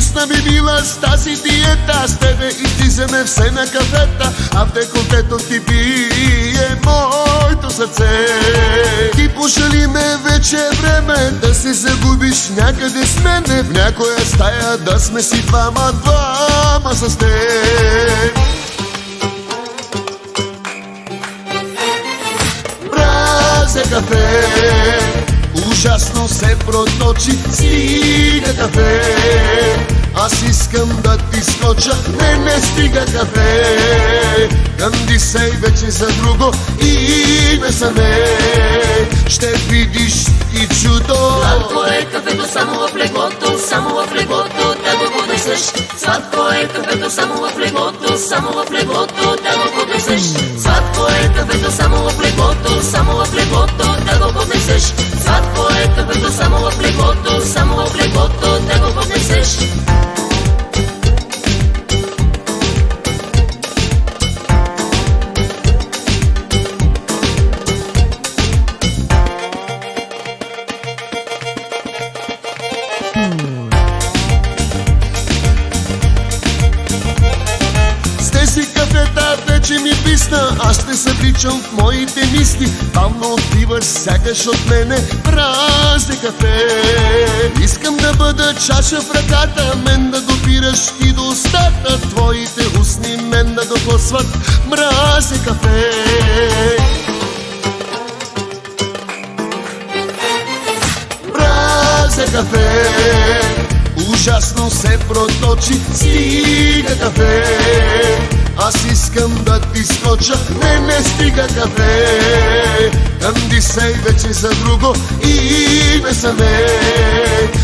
Вкусна би била с тази диета, с тебе излизаме все на кафета, а в деколтето ти бие моето сърце. Ти пошали ме, вече е време да се загубиш някъде с мене, в някоя стая да сме си двама с теб. Мразя кафе, ужасно се проточи, стига кафе. Аз искам да ти скоча, не стига кафе. Кандисай вече за друго име са ме, ще видиш и чудо. Сладко е кафето само в леглото, само в леглото да го поднесеш. Сладко е кафето само в леглото, само в леглото да го поднесеш. Сладко е кафето само в леглото, само в леглото да го поднесеш. Сладко е кафето само в леглото, само в леглото да го поднесеш. С тези кафета вече ми писна, аз ще се вличам в моите мисли. Бавно отбиваш сякаш от мене празне кафе. Искам да бъда чаша в ръката, мен да допираш и до устата, твоите устни мен да докосват мразне кафе. Мразя кафе, ужасно се проточи, стига кафе. Аз искам да ти скоча, не стига кафе. Кандисай вече за друго име са ме,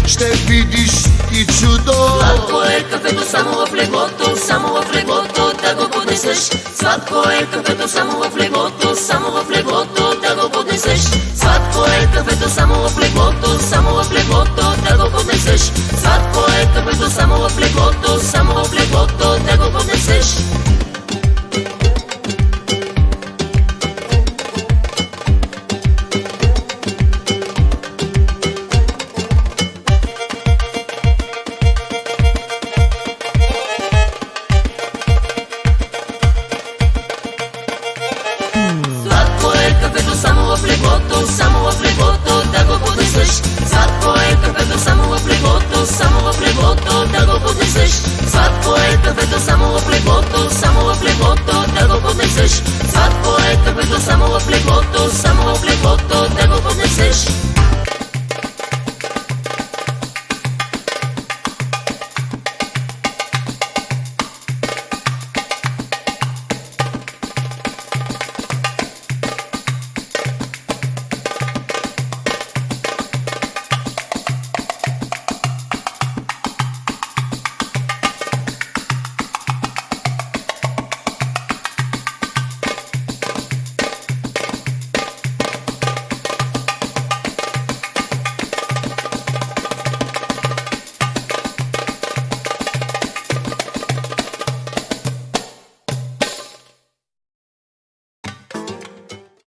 ще видиш и чудо. Сладко е кафето само в леглото, само в леглото да го поднесеш. Сладко е кафето само в леглото, само в леглото да го поднесеш. Сладко е кафето само в леглото, само в леглото да го поднесеш. Сладко е кафето само в леглото, само в леглото да го поднесеш. Сладко е кафето само в леглото, само в леглото да го поднесеш. Сладко е кафето само в леглото, само в леглото да го поднесеш. Сладко е кафето само в леглото, само в леглото да го поднесеш. Сладко е кафето само в леглото, само